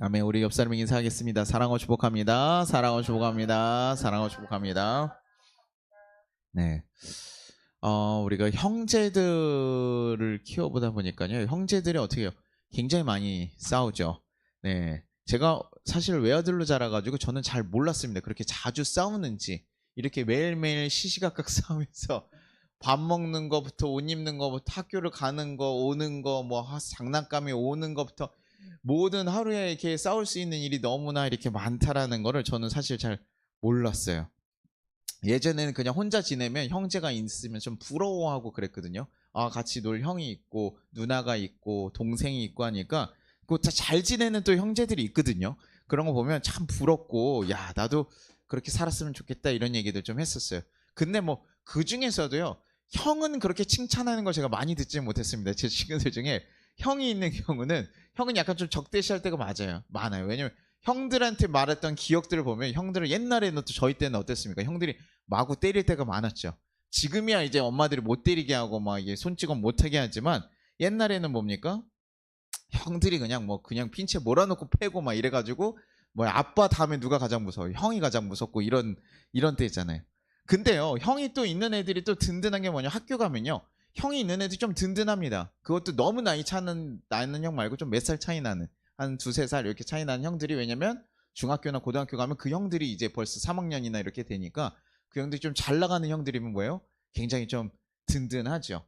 아멘. 우리 옆 사람 인사하겠습니다. 사랑하고 축복합니다. 사랑하고 축복합니다. 사랑하고 축복합니다. 네. 우리가 형제들을 키워보다 보니까요. 형제들이 어떻게 해요? 굉장히 많이 싸우죠. 네. 제가 사실 외아들로 자라가지고 저는 잘 몰랐습니다. 그렇게 자주 싸우는지. 이렇게 매일매일 시시각각 싸우면서 밥 먹는 거부터 옷 입는 거부터 학교를 가는 거 오는 거 뭐 장난감이 오는 거부터 모든 하루에 이렇게 싸울 수 있는 일이 너무나 이렇게 많다라는 거를 저는 사실 잘 몰랐어요. 예전에는 그냥 혼자 지내면 형제가 있으면 좀 부러워하고 그랬거든요. 아, 같이 놀 형이 있고 누나가 있고 동생이 있고 하니까 그 잘 지내는 또 형제들이 있거든요. 그런 거 보면 참 부럽고 야, 나도 그렇게 살았으면 좋겠다 이런 얘기들 좀 했었어요. 근데 뭐 그 중에서도요. 형은 그렇게 칭찬하는 걸 제가 많이 듣지 못했습니다. 제 친구들 중에 형이 있는 경우는 형은 약간 좀 적대시할 때가 많아요. 왜냐면 형들한테 말했던 기억들을 보면 형들은 옛날에는 또 저희 때는 어땠습니까? 형들이 마구 때릴 때가 많았죠. 지금이야 이제 엄마들이 못 때리게 하고 막 이게 손찌검 못하게 하지만 옛날에는 뭡니까? 형들이 그냥 핀체 몰아놓고 패고 막 이래가지고 뭐 아빠 다음에 누가 가장 무서워? 형이 가장 무섭고 이런 때 있잖아요. 근데요 형이 또 있는 애들이 또 든든한 게 뭐냐? 학교 가면요 형이 있는 애들이 좀 든든합니다. 그것도 너무 나는 형 말고 좀 몇 살 차이 나는 한 두세 살 이렇게 차이 나는 형들이 왜냐면 중학교나 고등학교 가면 그 형들이 이제 벌써 3학년이나 이렇게 되니까 그 형들이 좀 잘 나가는 형들이면 뭐예요? 굉장히 좀 든든하죠.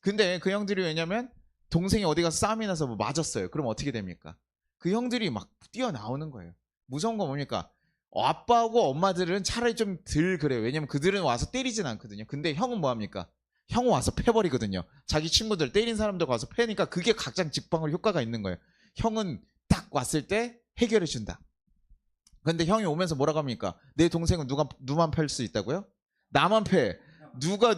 근데 그 형들이 왜냐면 동생이 어디 가서 싸움이 나서 뭐 맞았어요. 그럼 어떻게 됩니까? 그 형들이 막 뛰어나오는 거예요. 무서운 거 뭡니까? 아빠하고 엄마들은 차라리 좀 덜 그래요. 왜냐면 그들은 와서 때리진 않거든요. 근데 형은 뭐합니까? 형은 와서 패버리거든요. 자기 친구들 때린 사람들 와서 패니까 그게 가장 직방울 효과가 있는 거예요. 형은 딱 왔을 때 해결해 준다. 근데 형이 오면서 뭐라고 합니까? 내 동생은 누만 패할 수 있다고요? 나만 패.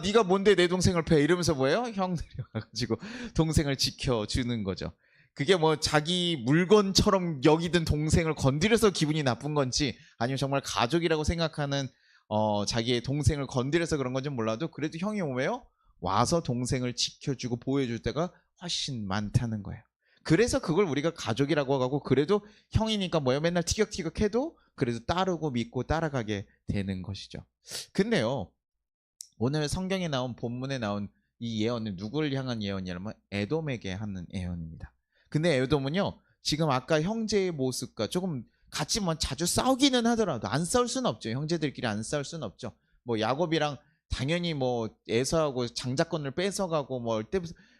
네가 뭔데 내 동생을 패? 이러면서 뭐예요? 형들이 와가지고 동생을 지켜주는 거죠. 그게 뭐 자기 물건처럼 여기던 동생을 건드려서 기분이 나쁜 건지 아니면 정말 가족이라고 생각하는 자기의 동생을 건드려서 그런 건지 몰라도 그래도 형이 오면 와서 동생을 지켜주고 보호해줄 때가 훨씬 많다는 거예요. 그래서 그걸 우리가 가족이라고 하고 그래도 형이니까 뭐예요? 맨날 티격태격 해도 그래도 따르고 믿고 따라가게 되는 것이죠. 근데요. 오늘 성경에 나온 본문에 나온 이 예언은 누구를 향한 예언이냐면 에돔에게 하는 예언입니다. 근데 에돔은요. 지금 아까 형제의 모습과 조금 같이 뭐 자주 싸우기는 하더라도 안 싸울 수는 없죠. 형제들끼리 안 싸울 수는 없죠. 뭐 야곱이랑 당연히 뭐 에서하고 장자권을 뺏어가고 뭐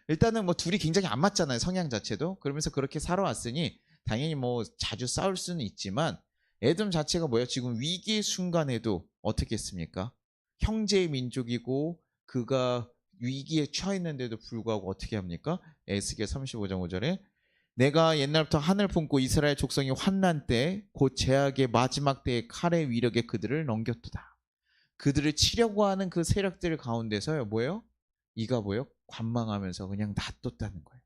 일단은 뭐 둘이 굉장히 안 맞잖아요. 성향 자체도. 그러면서 그렇게 살아왔으니 당연히 뭐 자주 싸울 수는 있지만 에돔 자체가 뭐예요? 지금 위기 순간에도 어떻게 했습니까? 형제의 민족이고 그가 위기에 처했는데도 불구하고 어떻게 합니까? 에스겔 35장 5절에 내가 옛날부터 하늘 품고 이스라엘 족속이 환난 때 곧 제약의 마지막 때의 칼의 위력에 그들을 넘겼도다. 그들을 치려고 하는 그 세력들 가운데서요 뭐예요? 이가 뭐예요? 관망하면서 그냥 놔뒀다는 거예요.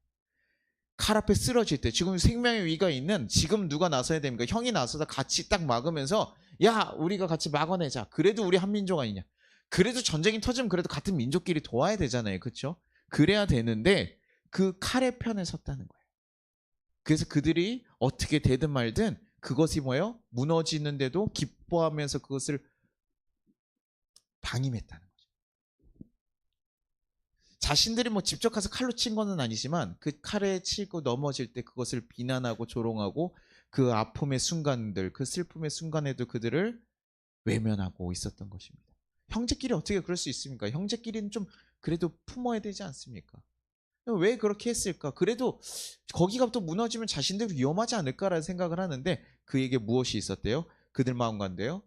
칼 앞에 쓰러질 때 지금 생명의 위가 있는 지금 누가 나서야 됩니까? 형이 나서서 같이 딱 막으면서 야 우리가 같이 막아내자. 그래도 우리 한민족 아니냐. 그래도 전쟁이 터지면 그래도 같은 민족끼리 도와야 되잖아요. 그렇죠? 그래야 되는데 그 칼의 편에 섰다는 거예요. 그래서 그들이 어떻게 되든 말든 그것이 뭐예요? 무너지는데도 기뻐하면서 그것을 방임했다는 거죠. 자신들이 뭐 직접 가서 칼로 친 거는 아니지만 그 칼에 치고 넘어질 때 그것을 비난하고 조롱하고 그 아픔의 순간들, 그 슬픔의 순간에도 그들을 외면하고 있었던 것입니다. 형제끼리 어떻게 그럴 수 있습니까? 형제끼리는 좀 그래도 품어야 되지 않습니까? 왜 그렇게 했을까? 그래도 거기가 또 무너지면 자신들 위험하지 않을까라는 생각을 하는데 그에게 무엇이 있었대요? 그들 마음가운데요?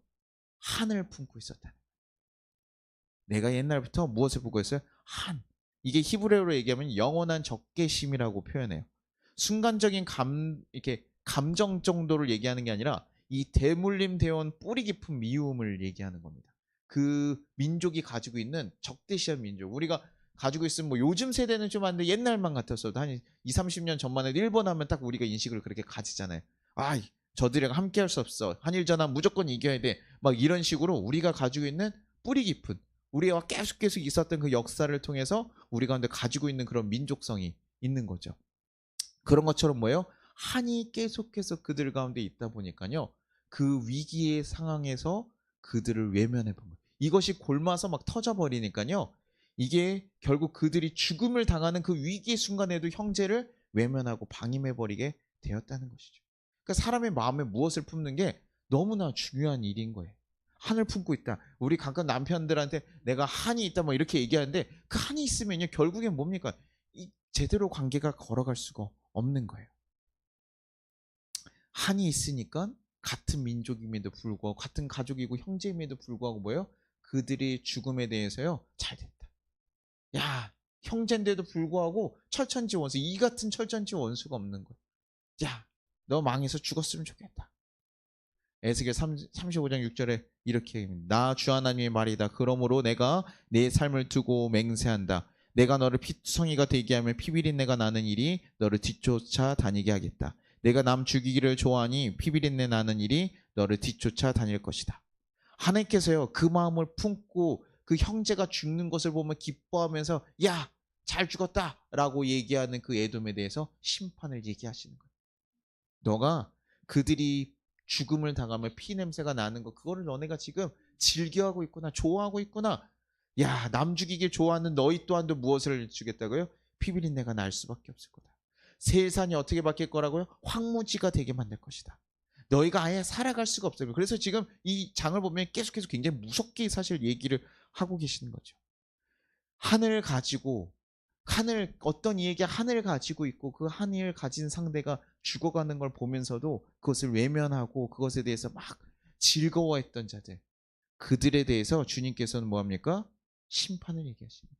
한을 품고 있었다. 내가 옛날부터 무엇을 보고 있어요? 한. 이게 히브리어로 얘기하면 영원한 적개심이라고 표현해요. 순간적인 이렇게 감정 정도를 얘기하는 게 아니라 이 대물림 되어온 뿌리 깊은 미움을 얘기하는 겁니다. 그 민족이 가지고 있는 적대시한 민족. 우리가 가지고 있으면 뭐 요즘 세대는 좀 안 돼. 옛날만 같았어도 한 2, 30년 전만 해도 일본 하면 딱 우리가 인식을 그렇게 가지잖아요. 아, 저들이랑 함께 할 수 없어. 한일전은 무조건 이겨야 돼. 막 이런 식으로 우리가 가지고 있는 뿌리 깊은 우리가 계속 있었던 그 역사를 통해서 우리 가운데 가지고 있는 그런 민족성이 있는 거죠. 그런 것처럼 뭐예요? 한이 계속해서 그들 가운데 있다 보니까요. 그 위기의 상황에서 그들을 외면해 본 거예요. 이것이 골마서 막 터져버리니까요. 이게 결국 그들이 죽음을 당하는 그 위기의 순간에도 형제를 외면하고 방임해버리게 되었다는 것이죠. 그러니까 사람의 마음에 무엇을 품는 게 너무나 중요한 일인 거예요. 한을 품고 있다. 우리 가끔 남편들한테 내가 한이 있다 뭐 이렇게 얘기하는데 그 한이 있으면요. 결국엔 뭡니까? 제대로 관계가 걸어갈 수가 없는 거예요. 한이 있으니까 같은 민족임에도 불구하고 같은 가족이고 형제임에도 불구하고 뭐예요? 그들의 죽음에 대해서요. 잘 됐다. 야, 형제인데도 불구하고 철천지 원수, 이 같은 철천지 원수가 없는 거야. 야, 너 망해서 죽었으면 좋겠다. 에스겔 35장 6절에 이렇게 얘기합니다. 나 주 하나님의 말이다. 그러므로 내가 내 삶을 두고 맹세한다. 내가 너를 피투성이가 되게 하며 피비린내가 나는 일이 너를 뒤쫓아 다니게 하겠다. 내가 남 죽이기를 좋아하니 피비린내 나는 일이 너를 뒤쫓아 다닐 것이다. 하나님께서요, 그 마음을 품고 그 형제가 죽는 것을 보면 기뻐하면서 야, 잘 죽었다 라고 얘기하는 그 에돔에 대해서 심판을 얘기하시는 거예요. 너가 그들이 죽음을 당하며 피냄새가 나는 거, 그거를 너네가 지금 즐겨하고 있구나, 좋아하고 있구나. 야, 남 죽이길 좋아하는 너희 또한도 무엇을 주겠다고요? 피비린내가 날 수밖에 없을 거다. 세상이 어떻게 바뀔 거라고요? 황무지가 되게 만들 것이다. 너희가 아예 살아갈 수가 없어요. 그래서 지금 이 장을 보면 계속해서 굉장히 무섭게 사실 얘기를 하고 계시는 거죠. 하늘을 가지고 어떤 이에게 하늘을 가지고 있고 그 하늘을 가진 상대가 죽어가는 걸 보면서도 그것을 외면하고 그것에 대해서 막 즐거워했던 자들, 그들에 대해서 주님께서는 뭐합니까? 심판을 얘기하십니다.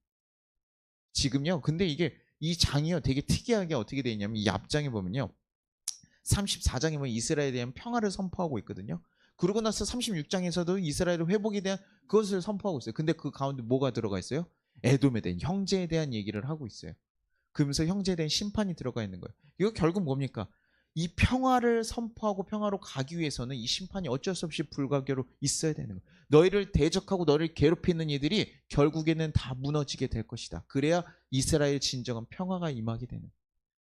지금요. 근데 이게 이 장이요 되게 특이하게 어떻게 되어 있냐면 이 앞장에 보면요 34장에 보면 이스라엘에 대한 평화를 선포하고 있거든요. 그러고 나서 36장에서도 이스라엘의 회복에 대한 그것을 선포하고 있어요. 근데 그 가운데 뭐가 들어가 있어요? 에돔에 대한, 형제에 대한 얘기를 하고 있어요. 그러면서 형제에 대한 심판이 들어가 있는 거예요. 이거 결국 뭡니까? 이 평화를 선포하고 평화로 가기 위해서는 이 심판이 어쩔 수 없이 불가결로 있어야 되는 거예요. 너희를 대적하고 너를 괴롭히는 이들이 결국에는 다 무너지게 될 것이다. 그래야 이스라엘 진정한 평화가 임하게 되는 거예요.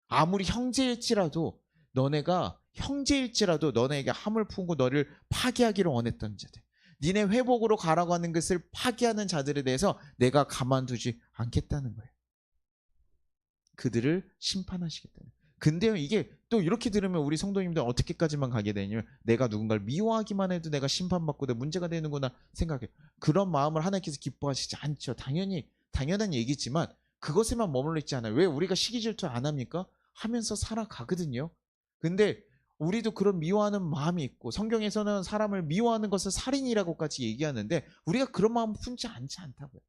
아무리 형제일지라도 너네에게 함을 품고 너를 파괴하기를 원했던 자들, 니네 회복으로 가라고 하는 것을 파괴하는 자들에 대해서 내가 가만두지 않겠다는 거예요. 그들을 심판하시겠다는 거예요. 근데요, 이게 또 이렇게 들으면 우리 성도님들 어떻게까지만 가게 되냐면 내가 누군가를 미워하기만 해도 내가 심판받고 내 문제가 되는구나 생각해요. 그런 마음을 하나님께서 기뻐하시지 않죠. 당연한 얘기지만 그것에만 머물러 있지 않아요. 왜 우리가 시기 질투 안 합니까? 하면서 살아가거든요. 근데 우리도 그런 미워하는 마음이 있고 성경에서는 사람을 미워하는 것을 살인이라고까지 얘기하는데 우리가 그런 마음 품지 않다고요.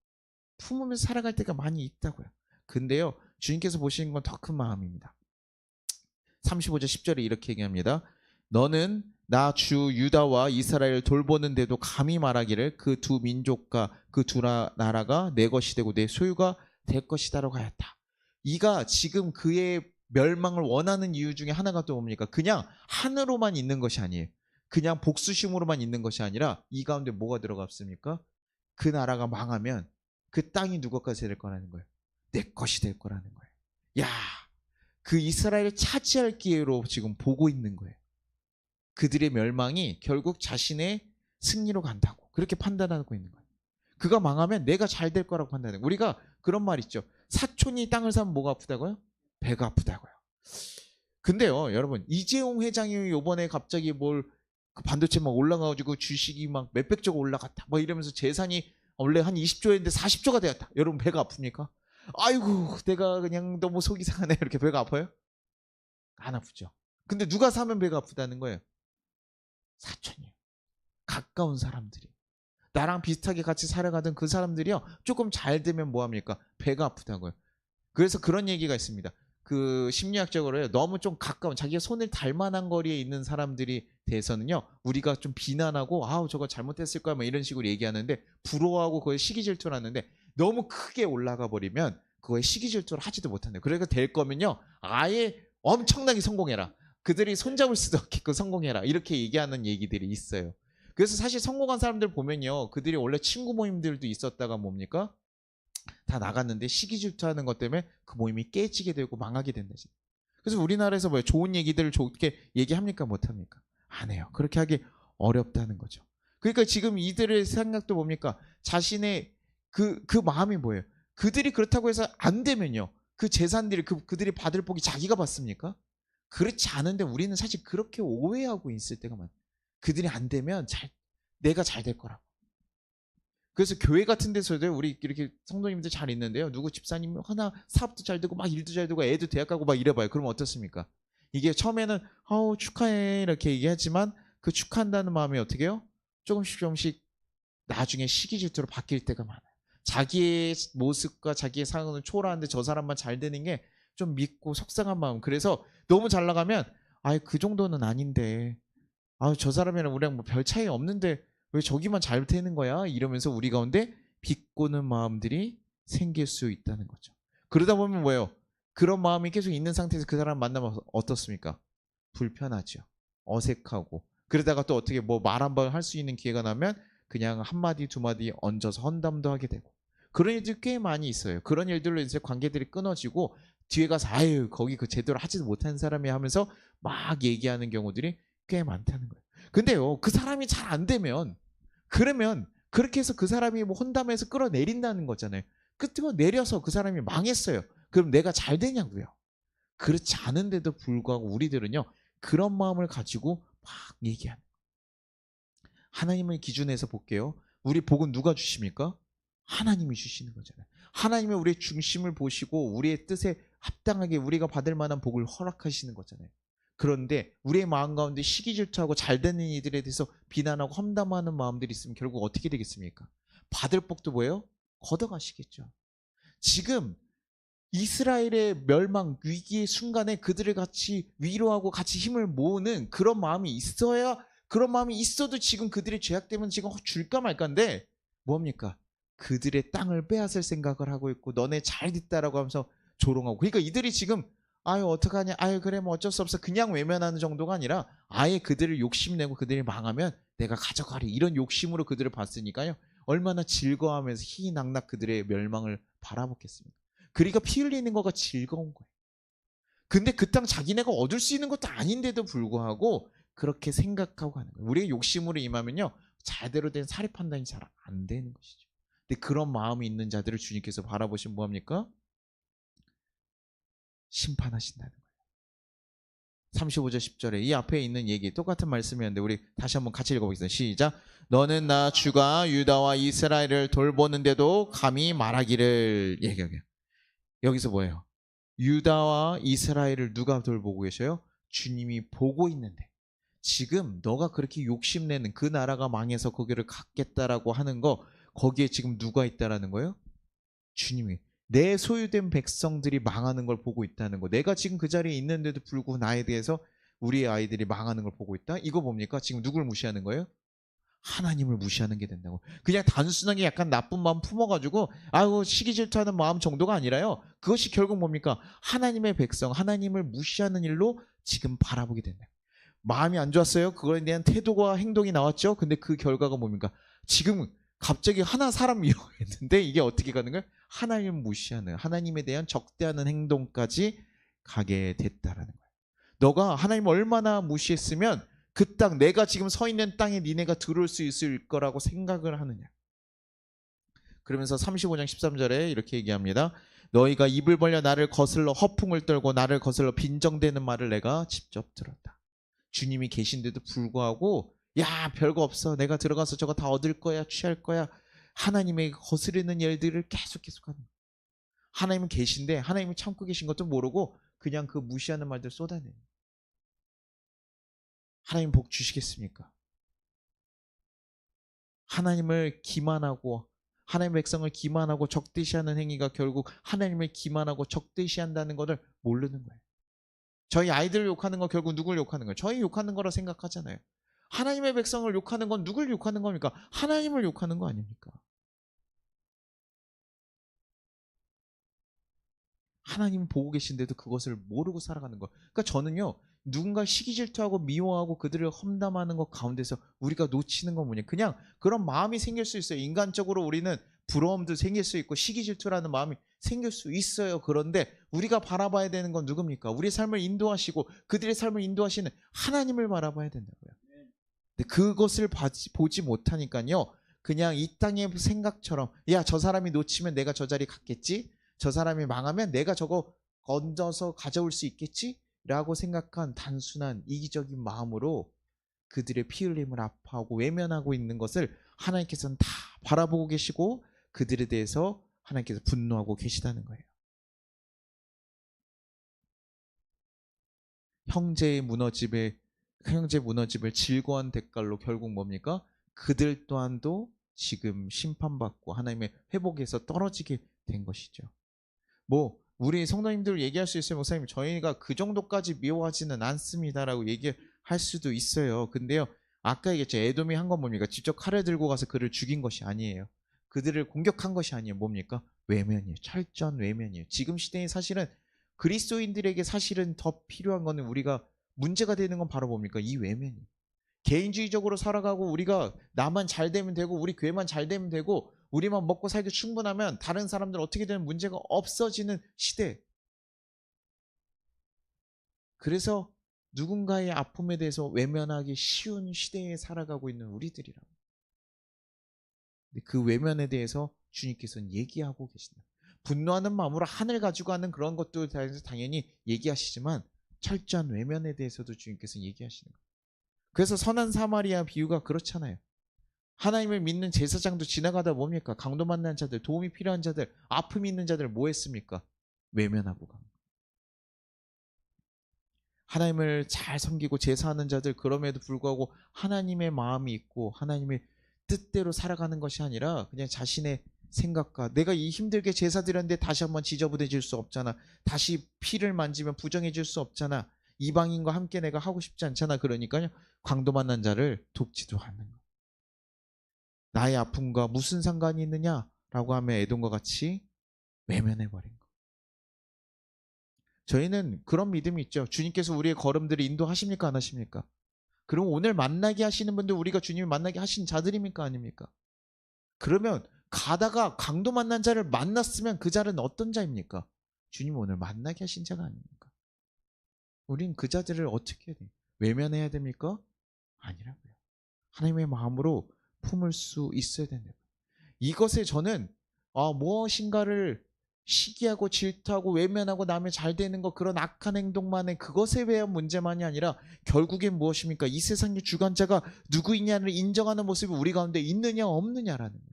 품으면서 살아갈 때가 많이 있다고요. 근데요, 주님께서 보시는 건 더 큰 마음입니다. 35절 10절에 이렇게 얘기합니다. 너는 나 주 유다와 이스라엘을 돌보는데도 감히 말하기를 그 두 민족과 그 두 나라가 내 것이 되고 내 소유가 될 것이다라고 하였다. 이가 지금 그의 멸망을 원하는 이유 중에 하나가 또 뭡니까? 그냥 한으로만 있는 것이 아니에요. 그냥 복수심으로만 있는 것이 아니라 이 가운데 뭐가 들어갔습니까? 그 나라가 망하면 그 땅이 누가 것이 될 거라는 거예요. 내 것이 될 거라는 거예요. 야, 그 이스라엘을 차지할 기회로 지금 보고 있는 거예요. 그들의 멸망이 결국 자신의 승리로 간다고 그렇게 판단하고 있는 거예요. 그가 망하면 내가 잘 될 거라고 판단해요. 우리가 그런 말 있죠. 사촌이 땅을 사면 뭐가 아프다고요? 배가 아프다고요. 근데요, 여러분, 이재용 회장이 요번에 갑자기 그 반도체 막 올라가가지고 주식이 막 몇백조가 올라갔다. 뭐 이러면서 재산이 원래 한 20조였는데 40조가 되었다. 여러분, 배가 아픕니까? 아이고, 내가 그냥 너무 속이 상하네. 이렇게 배가 아파요? 안 아프죠. 근데 누가 사면 배가 아프다는 거예요? 사촌이요. 가까운 사람들이. 나랑 비슷하게 같이 살아가던 그 사람들이요. 조금 잘 되면 뭐합니까? 배가 아프다고요. 그래서 그런 얘기가 있습니다. 그 심리학적으로요. 너무 좀 가까운 자기가 손을 달 만한 거리에 있는 사람들이 대해서는요. 우리가 좀 비난하고 아우 저거 잘못했을 거야 뭐 이런 식으로 얘기하는데 부러워하고 그거에 시기질투를 하는데 너무 크게 올라가 버리면 그거에 시기질투를 하지도 못한대요. 그러니까 될 거면요. 아예 엄청나게 성공해라. 그들이 손잡을 수도 없게끔 성공해라. 이렇게 얘기하는 얘기들이 있어요. 그래서 사실 성공한 사람들 보면요. 그들이 원래 친구 모임들도 있었다가 뭡니까? 다 나갔는데 시기질투하는 것 때문에 그 모임이 깨지게 되고 망하게 된다지. 그래서 우리나라에서 뭐 좋은 얘기들을 좋게 얘기합니까? 못합니까? 안 해요. 그렇게 하기 어렵다는 거죠. 그러니까 지금 이들의 생각도 뭡니까? 자신의 그 마음이 뭐예요? 그들이 그렇다고 해서 안 되면요. 그 재산들이 그들이 받을 복이 자기가 받습니까? 그렇지 않은데 우리는 사실 그렇게 오해하고 있을 때가 많아요. 그들이 안 되면 내가 잘 될 거라고. 그래서 교회 같은 데서도 우리 이렇게 성도님들 잘 있는데요. 누구 집사님 하나 사업도 잘 되고 막 일도 잘 되고 애도 대학 가고 막 이래봐요. 그럼 어떻습니까? 이게 처음에는 아우 축하해 이렇게 얘기하지만 그 축하한다는 마음이 어떻게 해요? 조금씩 나중에 시기 질투로 바뀔 때가 많아요. 자기의 모습과 자기의 상황은 초라한데 저 사람만 잘 되는 게 좀 믿고 속상한 마음. 그래서 너무 잘 나가면 그 정도는 아닌데 저 사람이랑 우리랑 뭐 별 차이 없는데 왜 저기만 잘 되는 거야? 이러면서 우리 가운데 비꼬는 마음들이 생길 수 있다는 거죠. 그러다 보면 뭐예요? 그런 마음이 계속 있는 상태에서 그 사람 만나면 어떻습니까? 불편하죠. 어색하고. 그러다가 또 어떻게 뭐 말 한 번 할 수 있는 기회가 나면 그냥 한마디 두마디 얹어서 헌담도 하게 되고. 그런 일들이 꽤 많이 있어요. 그런 일들로 이제 관계들이 끊어지고 뒤에 가서 아유 거기 그 제대로 하지도 못한 사람이 하면서 막 얘기하는 경우들이 꽤 많다는 거예요. 근데요 그 사람이 잘 안 되면 그러면 그렇게 해서 그 사람이 뭐 혼담해서 끌어내린다는 거잖아요. 그거 내려서 그 사람이 망했어요. 그럼 내가 잘 되냐고요. 그렇지 않은데도 불구하고 우리들은요 그런 마음을 가지고 막 얘기하는 하나님을 기준해서 볼게요. 우리 복은 누가 주십니까? 하나님이 주시는 거잖아요. 하나님이 우리의 중심을 보시고 우리의 뜻에 합당하게 우리가 받을 만한 복을 허락하시는 거잖아요. 그런데 우리의 마음 가운데 시기질투하고 잘 되는 이들에 대해서 비난하고 험담하는 마음들이 있으면 결국 어떻게 되겠습니까? 받을 복도 뭐예요? 걷어가시겠죠. 지금 이스라엘의 멸망 위기의 순간에 그들을 같이 위로하고 같이 힘을 모으는 그런 마음이 있어야 그런 마음이 있어도 지금 그들의 죄악 때문에 지금 줄까 말까인데 뭡니까? 그들의 땅을 빼앗을 생각을 하고 있고 너네 잘 됐다라고 하면서 조롱하고 그러니까 이들이 지금 아유 어떡하냐 아유 그래 뭐 어쩔 수 없어 그냥 외면하는 정도가 아니라 아예 그들을 욕심내고 그들이 망하면 내가 가져가리 이런 욕심으로 그들을 봤으니까요 얼마나 즐거워하면서 희희낙낙 그들의 멸망을 바라보겠습니까? 그러니까 피 흘리는 거가 즐거운 거예요. 근데 그 땅 자기네가 얻을 수 있는 것도 아닌데도 불구하고 그렇게 생각하고 가는 거예요. 우리의 욕심으로 임하면요 제대로 된 사리 판단이 잘 안 되는 것이죠. 근데 그런 마음이 있는 자들을 주님께서 바라보시면 뭐합니까? 심판하신다는 거예요. 35절 10절에 이 앞에 있는 얘기 똑같은 말씀이었는데 우리 다시 한번 같이 읽어보겠습니다. 시작. 너는 나 주가 유다와 이스라엘을 돌보는데도 감히 말하기를 얘기해요. 여기서 뭐예요? 유다와 이스라엘을 누가 돌보고 계셔요? 주님이 보고 있는데 지금 너가 그렇게 욕심내는 그 나라가 망해서 거기를 갖겠다라고 하는 거 거기에 지금 누가 있다라는 거예요? 주님이 내 소유된 백성들이 망하는 걸 보고 있다는 거. 내가 지금 그 자리에 있는데도 불구하고 나에 대해서 우리의 아이들이 망하는 걸 보고 있다? 이거 뭡니까? 지금 누굴 무시하는 거예요? 하나님을 무시하는 게 된다고. 그냥 단순하게 약간 나쁜 마음 품어가지고 아유 시기 질투하는 마음 정도가 아니라요. 그것이 결국 뭡니까? 하나님의 백성, 하나님을 무시하는 일로 지금 바라보게 된다. 마음이 안 좋았어요. 그거에 대한 태도와 행동이 나왔죠. 근데 그 결과가 뭡니까? 지금 갑자기 하나 사람 미워했는데 이게 어떻게 가는 거예요? 하나님을 무시하는 하나님에 대한 적대하는 행동까지 가게 됐다라는 거예요. 너가 하나님을 얼마나 무시했으면 그 땅 내가 지금 서 있는 땅에 니네가 들어올 수 있을 거라고 생각을 하느냐. 그러면서 35장 13절에 이렇게 얘기합니다. 너희가 입을 벌려 나를 거슬러 허풍을 떨고 나를 거슬러 빈정대는 말을 내가 직접 들었다. 주님이 계신데도 불구하고 야 별거 없어 내가 들어가서 저거 다 얻을 거야 취할 거야 하나님에게 거스르는 일들을 계속하는 거예요. 하나님은 계신데 하나님이 참고 계신 것도 모르고 그냥 그 무시하는 말들 쏟아내는 거예요. 하나님 복 주시겠습니까? 하나님을 기만하고 하나님의 백성을 기만하고 적대시하는 행위가 결국 하나님을 기만하고 적대시한다는 것을 모르는 거예요. 저희 아이들을 욕하는 거 결국 누굴 욕하는 거예요? 저희 욕하는 거라 생각하잖아요. 하나님의 백성을 욕하는 건 누굴 욕하는 겁니까? 하나님을 욕하는 거 아닙니까? 하나님은 보고 계신데도 그것을 모르고 살아가는 거. 그러니까 저는요. 누군가 시기질투하고 미워하고 그들을 험담하는 것 가운데서 우리가 놓치는 건 뭐냐. 그냥 그런 마음이 생길 수 있어요. 인간적으로 우리는 부러움도 생길 수 있고 시기질투라는 마음이 생길 수 있어요. 그런데 우리가 바라봐야 되는 건 누굽니까? 우리의 삶을 인도하시고 그들의 삶을 인도하시는 하나님을 바라봐야 된다고요. 근데 그것을 보지 못하니까요. 그냥 이 땅의 생각처럼 야, 저 사람이 놓치면 내가 저 자리 갔겠지? 저 사람이 망하면 내가 저거 건져서 가져올 수 있겠지? 라고 생각한 단순한 이기적인 마음으로 그들의 피 흘림을 아파하고 외면하고 있는 것을 하나님께서는 다 바라보고 계시고 그들에 대해서 하나님께서 분노하고 계시다는 거예요. 형제 무너짐을 즐거운 대가로 결국 뭡니까? 그들 또한도 지금 심판받고 하나님의 회복에서 떨어지게 된 것이죠. 뭐 우리 성도님들 얘기할 수 있어요. 목사님, 저희가 그 정도까지 미워하지는 않습니다라고 얘기할 수도 있어요. 근데요, 아까 얘기했죠. 에돔이 한 건 뭡니까? 직접 칼을 들고 가서 그를 죽인 것이 아니에요. 그들을 공격한 것이 아니에요. 뭡니까? 외면이에요. 철저한 외면이에요. 지금 시대에 사실은 그리스도인들에게 사실은 더 필요한 거는 우리가 문제가 되는 건 바로 뭡니까? 이 외면이에요. 개인주의적으로 살아가고 우리가 나만 잘 되면 되고 우리 교회만 잘 되면 되고 우리만 먹고 살기 충분하면 다른 사람들 어떻게 되는 문제가 없어지는 시대. 그래서 누군가의 아픔에 대해서 외면하기 쉬운 시대에 살아가고 있는 우리들이라고. 그 외면에 대해서 주님께서는 얘기하고 계신다. 분노하는 마음으로 하늘 가지고 가는 그런 것도 당연히 얘기하시지만 철저한 외면에 대해서도 주님께서는 얘기하시는 거예요. 그래서 선한 사마리아 비유가 그렇잖아요. 하나님을 믿는 제사장도 지나가다 뭡니까? 강도 만난 자들, 도움이 필요한 자들, 아픔이 있는 자들 뭐 했습니까? 외면하고 간 거예요. 하나님을 잘 섬기고 제사하는 자들, 그럼에도 불구하고 하나님의 마음이 있고 하나님의 뜻대로 살아가는 것이 아니라 그냥 자신의 생각과 내가 이 힘들게 제사 드렸는데 다시 한번 지저분해질 수 없잖아. 다시 피를 만지면 부정해질 수 없잖아. 이방인과 함께 내가 하고 싶지 않잖아. 그러니까요, 강도 만난 자를 돕지도 않는 거예요. 나의 아픔과 무슨 상관이 있느냐라고 하면 에돔과 같이 외면해버린 거. 저희는 그런 믿음이 있죠. 주님께서 우리의 걸음들을 인도하십니까? 안 하십니까? 그럼 오늘 만나게 하시는 분들 우리가 주님을 만나게 하신 자들입니까? 아닙니까? 그러면 가다가 강도 만난 자를 만났으면 그 자는 어떤 자입니까? 주님 오늘 만나게 하신 자가 아닙니까? 우린 그 자들을 어떻게 해야 돼요? 외면해야 됩니까? 아니라고요. 하나님의 마음으로 품을 수 있어야 된다. 이것에 저는 무엇인가를 시기하고 질투하고 외면하고 남의 잘 되는 것, 그런 악한 행동만의 그것에 대한 문제만이 아니라 결국엔 무엇입니까? 이 세상의 주관자가 누구이냐를 인정하는 모습이 우리 가운데 있느냐 없느냐라는 거예요.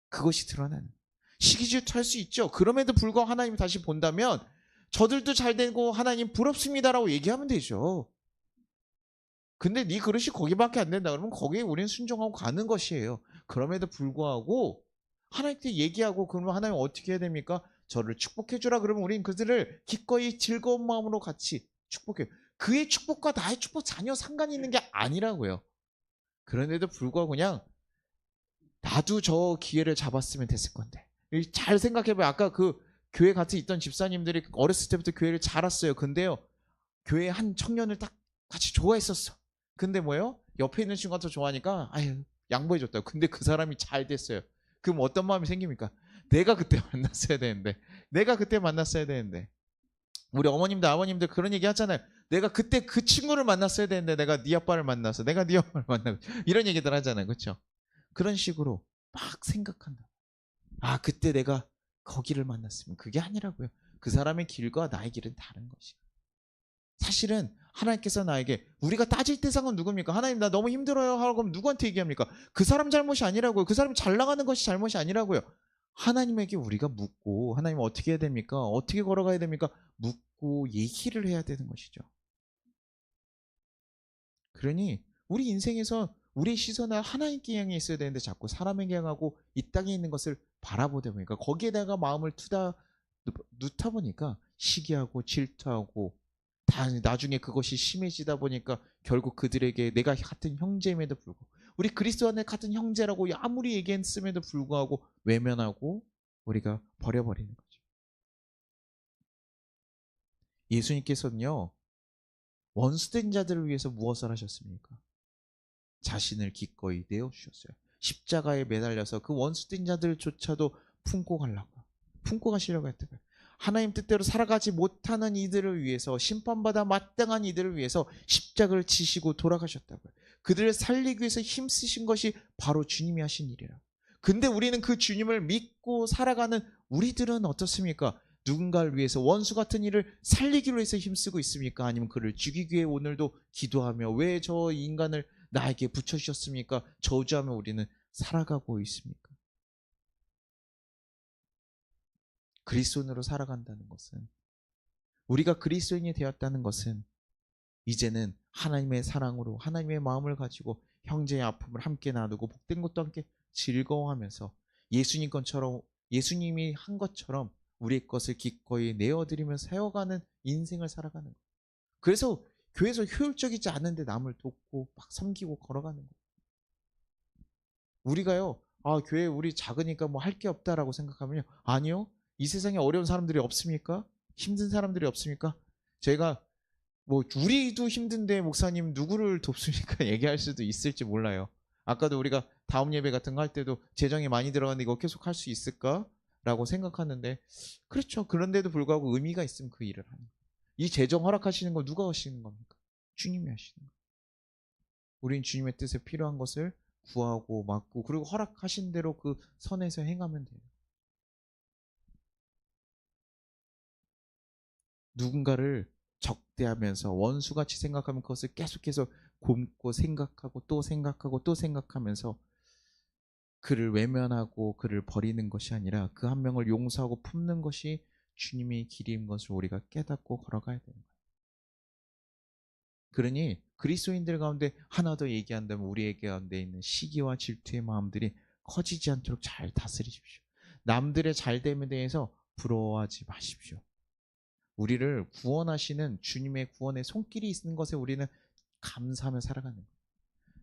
그것이 드러나는. 시기 질투할 수 있죠. 그럼에도 불구하고 하나님이 다시 본다면 저들도 잘 되고 하나님 부럽습니다라고 얘기하면 되죠. 근데 네 그릇이 거기밖에 안 된다 그러면 거기에 우리는 순종하고 가는 것이에요. 그럼에도 불구하고 하나님께 얘기하고 그러면 하나님 어떻게 해야 됩니까? 저를 축복해 주라 그러면 우리는 그들을 기꺼이 즐거운 마음으로 같이 축복해요. 그의 축복과 나의 축복 전혀 상관이 있는 게 아니라고요. 그런데도 불구하고 그냥 나도 저 기회를 잡았으면 됐을 건데. 잘 생각해봐요. 아까 그 교회 같이 있던 집사님들이 어렸을 때부터 교회를 잘 왔어요. 근데요, 교회 한 청년을 딱 같이 좋아했었어. 근데 뭐예요? 옆에 있는 친구가 더 좋아하니까 아유 양보해줬다고. 근데 그 사람이 잘 됐어요. 그럼 어떤 마음이 생깁니까? 내가 그때 만났어야 되는데, 내가 그때 만났어야 되는데. 우리 어머님들 아버님들 그런 얘기 하잖아요. 내가 그때 그 친구를 만났어야 되는데 내가 네 아빠를 만나서, 내가 네 엄마를 만나고, 이런 얘기들 하잖아요. 그렇죠? 그런 식으로 막 생각한다. 아, 그때 내가 거기를 만났으면. 그게 아니라고요. 그 사람의 길과 나의 길은 다른 것이에요. 사실은 하나님께서 나에게, 우리가 따질 대상은 누굽니까? 하나님 나 너무 힘들어요 하고 그럼 누구한테 얘기합니까? 그 사람 잘못이 아니라고요. 그 사람이 잘 나가는 것이 잘못이 아니라고요. 하나님에게 우리가 묻고, 하나님 어떻게 해야 됩니까? 어떻게 걸어가야 됩니까? 묻고 얘기를 해야 되는 것이죠. 그러니 우리 인생에서 우리 시선을 하나님께 향해 있어야 되는데 자꾸 사람에게 향하고 이 땅에 있는 것을 바라보다 보니까, 거기에다가 마음을 넣다 보니까 시기하고 질투하고, 나중에 그것이 심해지다 보니까 결국 그들에게 내가 같은 형제임에도 불구하고, 우리 그리스도 안에 같은 형제라고 아무리 얘기했음에도 불구하고 외면하고 우리가 버려버리는 거죠. 예수님께서는요, 원수된 자들을 위해서 무엇을 하셨습니까? 자신을 기꺼이 내어주셨어요. 십자가에 매달려서 그 원수된 자들조차도 품고 가려고. 품고 가시려고 했다고요. 하나님 뜻대로 살아가지 못하는 이들을 위해서, 심판받아 마땅한 이들을 위해서 십자가를 지시고 돌아가셨다고요. 그들을 살리기 위해서 힘쓰신 것이 바로 주님이 하신 일이라. 근데 우리는 그 주님을 믿고 살아가는 우리들은 어떻습니까? 누군가를 위해서 원수 같은 일을 살리기로 해서 힘쓰고 있습니까? 아니면 그를 죽이기 위해 오늘도 기도하며 왜 저 인간을 나에게 붙여주셨습니까? 저주하며 우리는 살아가고 있습니까? 그리스도인으로 살아간다는 것은, 우리가 그리스도인이 되었다는 것은 이제는 하나님의 사랑으로 하나님의 마음을 가지고 형제의 아픔을 함께 나누고 복된 것도 함께 즐거워하면서 예수님 것처럼, 예수님이 한 것처럼 우리의 것을 기꺼이 내어드리며 세워가는 인생을 살아가는 거예요. 그래서 교회에서 효율적이지 않은데 남을 돕고 막 섬기고 걸어가는 거예요. 우리가요, 교회 우리 작으니까 뭐 할 게 없다라고 생각하면요, 아니요, 이 세상에 어려운 사람들이 없습니까? 힘든 사람들이 없습니까? 제가 뭐 우리도 힘든데 목사님 누구를 돕습니까? 얘기할 수도 있을지 몰라요. 아까도 우리가 다음 예배 같은 거 할 때도 재정이 많이 들어가는데 이거 계속 할 수 있을까? 라고 생각하는데, 그렇죠. 그런데도 불구하고 의미가 있으면 그 일을 하는 거예요. 이 재정 허락하시는 거 누가 하시는 겁니까? 주님이 하시는 거예요. 우린 주님의 뜻에 필요한 것을 구하고 맡고, 그리고 허락하신 대로 그 선에서 행하면 돼요. 누군가를 적대하면서 원수같이 생각하면 그것을 계속해서 곪고 생각하고 또 생각하고 또 생각하면서 그를 외면하고 그를 버리는 것이 아니라 그 한 명을 용서하고 품는 것이 주님의 길인 것을 우리가 깨닫고 걸어가야 되는 거예요. 그러니 그리스도인들 가운데 하나 더 얘기한다면 우리의 가운데 있는 시기와 질투의 마음들이 커지지 않도록 잘 다스리십시오. 남들의 잘됨에 대해서 부러워하지 마십시오. 우리를 구원하시는 주님의 구원의 손길이 있는 것에 우리는 감사하며 살아가는 거예요.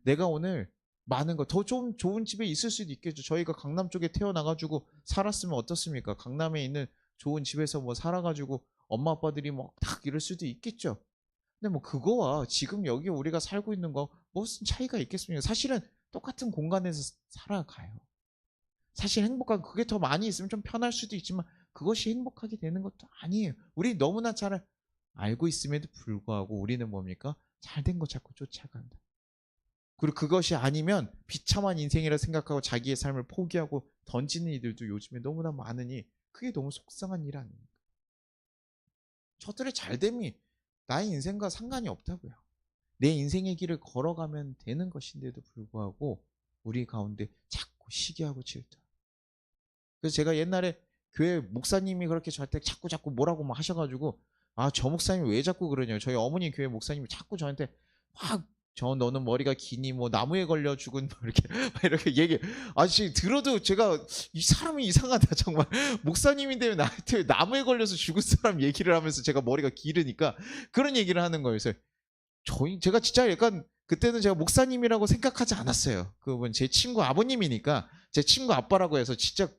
내가 오늘 많은 거 더 좀 좋은 집에 있을 수도 있겠죠. 저희가 강남 쪽에 태어나가지고 살았으면 어떻습니까? 강남에 있는 좋은 집에서 뭐 살아가지고 엄마 아빠들이 뭐 딱 이럴 수도 있겠죠. 근데 뭐 그거와 지금 여기 우리가 살고 있는 거 무슨 차이가 있겠습니까? 사실은 똑같은 공간에서 살아가요. 사실 행복한 그게 더 많이 있으면 좀 편할 수도 있지만 그것이 행복하게 되는 것도 아니에요. 우리 너무나 잘 알고 있음에도 불구하고 우리는 뭡니까? 잘된 거 자꾸 쫓아간다. 그리고 그것이 아니면 비참한 인생이라 생각하고 자기의 삶을 포기하고 던지는 이들도 요즘에 너무나 많으니 그게 너무 속상한 일 아닙니까? 저들의 잘됨이 나의 인생과 상관이 없다고요. 내 인생의 길을 걸어가면 되는 것인데도 불구하고 우리 가운데 자꾸 시기하고 질투. 그래서 제가 옛날에 교회 목사님이 그렇게 저한테 자꾸 뭐라고 막 하셔가지고, 저 목사님이 왜 자꾸 그러냐고. 저희 어머니 교회 목사님이 자꾸 저한테 막, 너는 머리가 기니 뭐 나무에 걸려 죽은 뭐 이렇게 막 이렇게 얘기. 지금 들어도 제가 이 사람이 이상하다 정말. 목사님인데 나한테 나무에 걸려서 죽은 사람 얘기를 하면서 제가 머리가 기르니까 그런 얘기를 하는 거예요. 그래서 제가 진짜 약간 그때는 제가 목사님이라고 생각하지 않았어요. 그분 제 친구 아버님이니까 제 친구 아빠라고 해서 진짜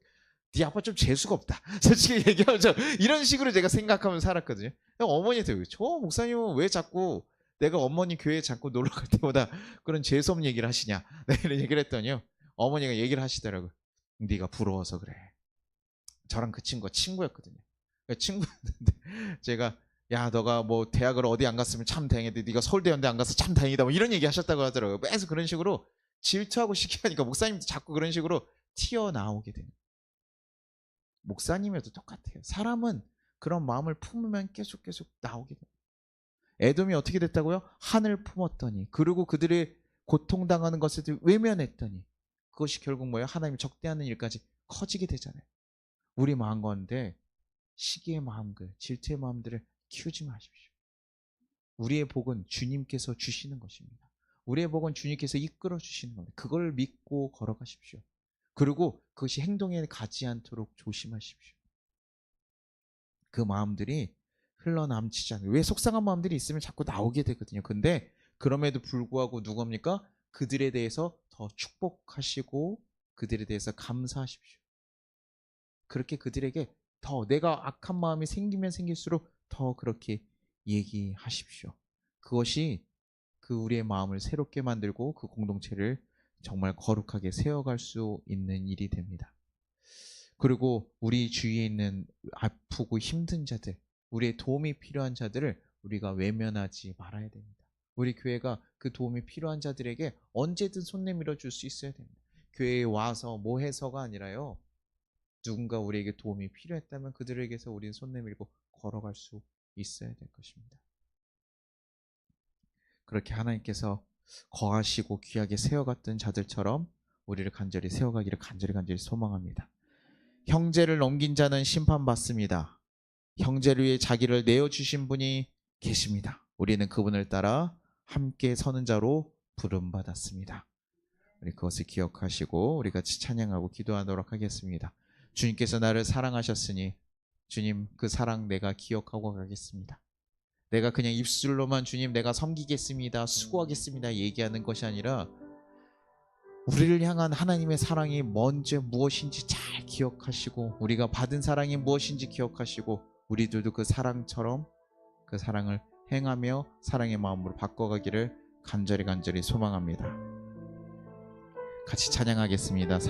네 아빠 좀 재수가 없다. 솔직히 얘기하면 이런 식으로 제가 생각하면서 살았거든요. 어머니한테 저 목사님은 왜 자꾸 내가 어머니 교회에 자꾸 놀러 갈 때마다 그런 재수없는 얘기를 하시냐. 이런 얘기를 했더니요. 어머니가 얘기를 하시더라고요. 네가 부러워서 그래. 저랑 그 친구가 친구였거든요. 친구였는데 제가 너가 뭐 대학을 어디 안 갔으면 참 다행이다. 네가 서울대연대 안 가서 참 다행이다. 뭐 이런 얘기 하셨다고 하더라고요. 계속 그런 식으로 질투하고 시기하니까 목사님도 자꾸 그런 식으로 튀어나오게 되는. 목사님에도 똑같아요. 사람은 그런 마음을 품으면 계속 나오게 돼요. 에돔이 어떻게 됐다고요? 한을 품었더니, 그리고 그들의 고통당하는 것을 외면했더니 그것이 결국 뭐예요? 하나님이 적대하는 일까지 커지게 되잖아요. 우리 마음 가운데 시기의 마음들, 질투의 마음들을 키우지 마십시오. 우리의 복은 주님께서 주시는 것입니다. 우리의 복은 주님께서 이끌어 주시는 겁니다. 그걸 믿고 걸어가십시오. 그리고 그것이 행동에 가지 않도록 조심하십시오. 그 마음들이 흘러남치지 않아요. 왜 속상한 마음들이 있으면 자꾸 나오게 되거든요. 근데 그럼에도 불구하고 누굽니까? 그들에 대해서 더 축복하시고 그들에 대해서 감사하십시오. 그렇게 그들에게 더 내가 악한 마음이 생기면 생길수록 더 그렇게 얘기하십시오. 그것이 그 우리의 마음을 새롭게 만들고 그 공동체를 정말 거룩하게 세워갈 수 있는 일이 됩니다. 그리고 우리 주위에 있는 아프고 힘든 자들, 우리의 도움이 필요한 자들을 우리가 외면하지 말아야 됩니다. 우리 교회가 그 도움이 필요한 자들에게 언제든 손 내밀어 줄 수 있어야 됩니다. 교회에 와서 뭐 해서가 아니라요. 누군가 우리에게 도움이 필요했다면 그들에게서 우리는 손 내밀고 걸어갈 수 있어야 될 것입니다. 그렇게 하나님께서 거하시고 귀하게 세워갔던 자들처럼 우리를 간절히 세워가기를 간절히 소망합니다. 형제를 넘긴 자는 심판받습니다. 형제를 위해 자기를 내어주신 분이 계십니다. 우리는 그분을 따라 함께 서는 자로 부름받았습니다. 우리 그것을 기억하시고 우리 같이 찬양하고 기도하도록 하겠습니다. 주님께서 나를 사랑하셨으니 주님 그 사랑 내가 기억하고 가겠습니다. 내가 그냥 입술로만 주님 내가 섬기겠습니다, 수고하겠습니다 얘기하는 것이 아니라 우리를 향한 하나님의 사랑이 먼저 무엇인지 잘 기억하시고 우리가 받은 사랑이 무엇인지 기억하시고 우리들도 그 사랑처럼 그 사랑을 행하며 사랑의 마음으로 바꿔가기를 간절히 소망합니다. 같이 찬양하겠습니다.